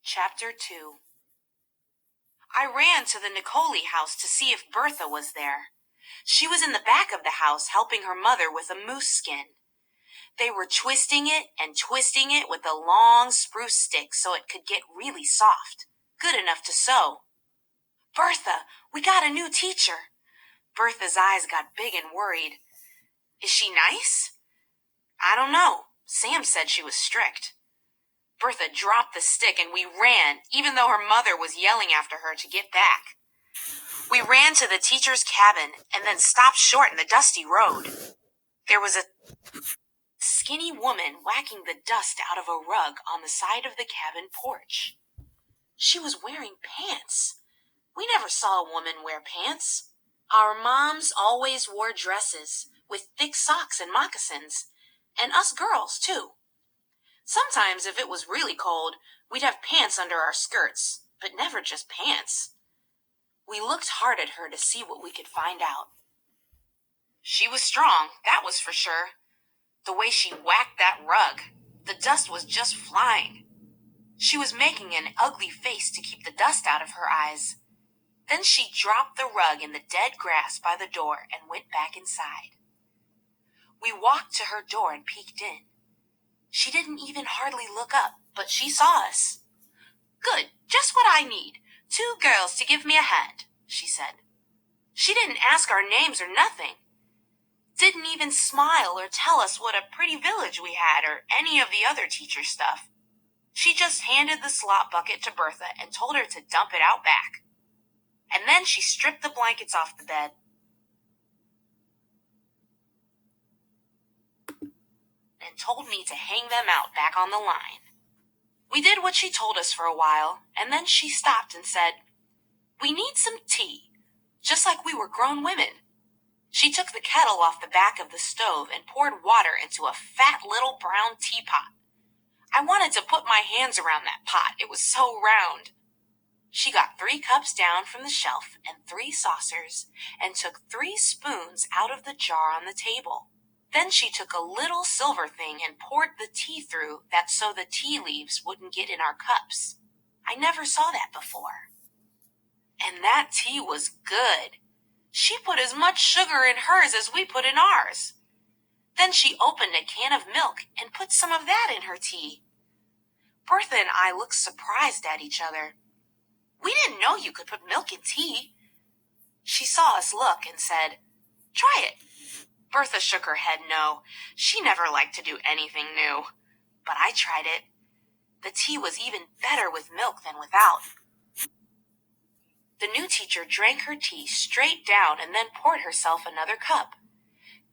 Chapter 2. I ran to the Nicoli house to see if Bertha was there. She was in the back of the house helping her mother with a moose skin. They were twisting it with a long spruce stick so it could get really soft, good enough to sew. "Bertha, we got a new teacher." Bertha's eyes got big and worried. "Is she nice?" "I don't know. Sam said she was strict." Bertha dropped the stick and we ran, even though her mother was yelling after her to get back. We ran to the teacher's cabin and then stopped short in the dusty road. There was a skinny woman whacking the dust out of a rug on the side of the cabin porch. She was wearing pants. We never saw a woman wear pants. Our moms always wore dresses with thick socks and moccasins, and us girls, too. Sometimes, if it was really cold, we'd have pants under our skirts, but never just pants. We looked hard at her to see what we could find out. She was strong, that was for sure. The way she whacked that rug, the dust was just flying. She was making an ugly face to keep the dust out of her eyes. Then she dropped the rug in the dead grass by the door and went back inside. We walked to her door and peeked in. She didn't even hardly look up, but she saw us. "Good, just what I need. 2 girls to give me a hand," she said. She didn't ask our names or nothing. Didn't even smile or tell us what a pretty village we had or any of the other teacher stuff. She just handed the slop bucket to Bertha and told her to dump it out back. And then she stripped the blankets off the bed. And told me to hang them out back on the line. We did what she told us for a while, and then she stopped and said, "We need some tea, just like we were grown women." She took the kettle off the back of the stove and poured water into a fat little brown teapot. I wanted to put my hands around that pot, it was so round. She got 3 cups down from the shelf and 3 saucers, and took 3 spoons out of the jar on the table. Then she took a little silver thing and poured the tea through that so the tea leaves wouldn't get in our cups. I never saw that before. And that tea was good. She put as much sugar in hers as we put in ours. Then she opened a can of milk and put some of that in her tea. Bertha and I looked surprised at each other. "We didn't know you could put milk in tea." She saw us look and said, "Try it." Bertha shook her head no. She never liked to do anything new. But I tried it. The tea was even better with milk than without. The new teacher drank her tea straight down and then poured herself another cup.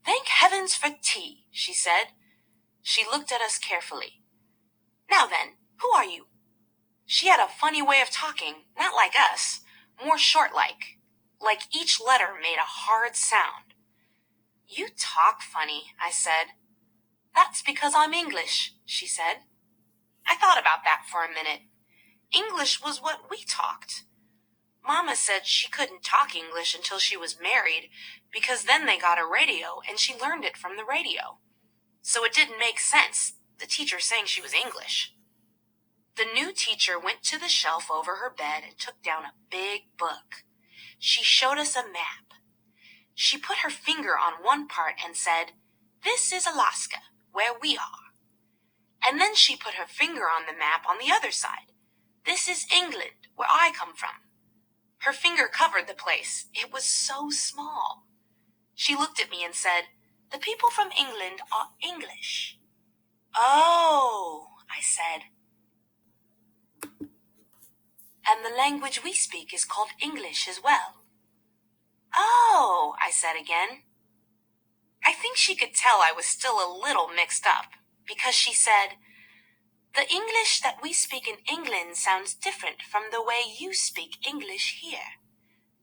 "Thank heavens for tea," she said. She looked at us carefully. "Now then, who are you?" She had a funny way of talking, not like us, more short-like each letter made a hard sound. "You talk funny," I said. "That's because I'm English," she said. I thought about that for a minute. English was what we talked. Mama said she couldn't talk English until she was married because then they got a radio and she learned it from the radio. So it didn't make sense, the teacher saying she was English. The new teacher went to the shelf over her bed and took down a big book. She showed us a map. She put her finger on one part and said, "This is Alaska, where we are." And then she put her finger on the map on the other side. "This is England, where I come from." Her finger covered the place. It was so small. She looked at me and said, "The people from England are English." "Oh," I said. "And the language we speak is called English as well." "Oh," I said again. I think she could tell I was still a little mixed up, because she said, "The English that we speak in England sounds different from the way you speak English here,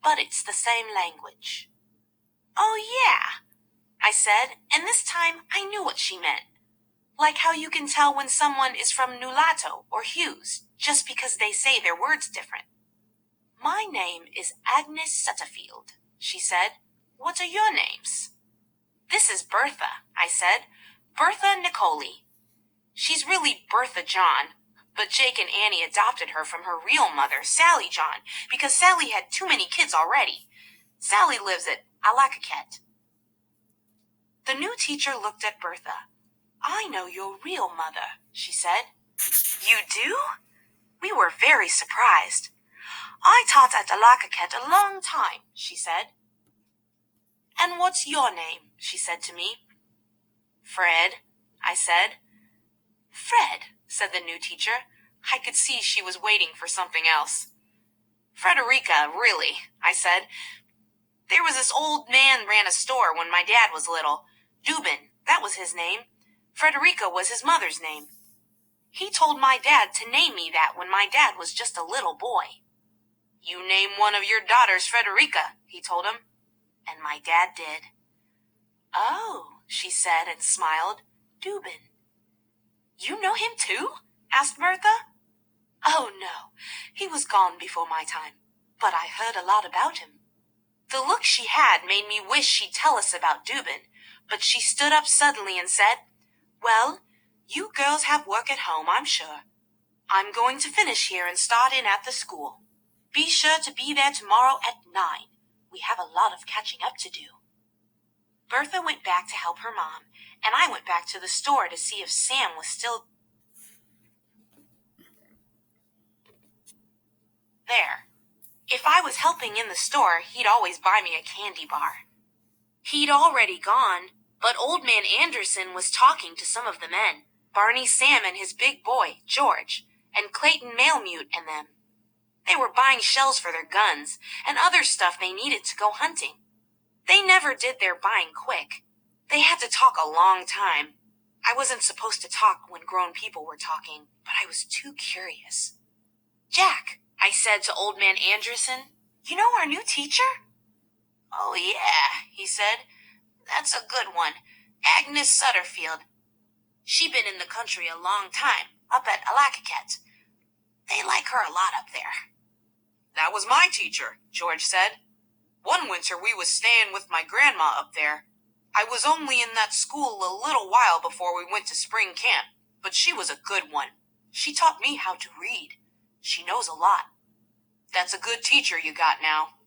but it's the same language." "Oh, yeah," I said, and this time I knew what she meant. Like how you can tell when someone is from Nulato or Hughes just because they say their words different. "My name is Agnes Sutterfield," she said. "What are your names?" "This is Bertha," I said. "Bertha Nicoli." "She's really Bertha John. But Jake and Annie adopted her from her real mother, Sally John, because Sally had too many kids already. Sally lives at Alacaket. The new teacher looked at Bertha. "I know your real mother," she said. "You do?" We were very surprised. "I taught at Alacaket a long time," she said. "And what's your name?" she said to me. "Fred," I said. "Fred," said the new teacher. I could see she was waiting for something else. "Frederica, really," I said. "There was this old man ran a store when my dad was little. Dubin, that was his name. Frederica was his mother's name. He told my dad to name me that when my dad was just a little boy." "You name one of your daughters Frederica," he told him. And my dad did. "Oh," she said and smiled. "Dubin." "You know him too?" asked Bertha. "Oh, no. He was gone before my time. But I heard a lot about him." The look she had made me wish she'd tell us about Dubin, but she stood up suddenly and said, "Well, you girls have work at home, I'm sure. I'm going to finish here and start in at the school. Be sure to be there tomorrow at 9. We have a lot of catching up to do." Bertha went back to help her mom, and I went back to the store to see if Sam was still there. If I was helping in the store, he'd always buy me a candy bar. He'd already gone, but Old Man Anderson was talking to some of the men, Barney Sam and his big boy, George, and Clayton Malemute and them. They were buying shells for their guns and other stuff they needed to go hunting. They never did their buying quick. They had to talk a long time. I wasn't supposed to talk when grown people were talking, but I was too curious. "Jack," I said to Old Man Anderson, "you know our new teacher?" "Oh, yeah," he said. "That's a good one. Agnes Sutterfield. She been in the country a long time, up at Alacaket. They like her a lot up there." "That was my teacher," George said. "One winter we was staying with my grandma up there. I was only in that school a little while before we went to spring camp, but she was a good one. She taught me how to read. She knows a lot." "That's a good teacher you got now,"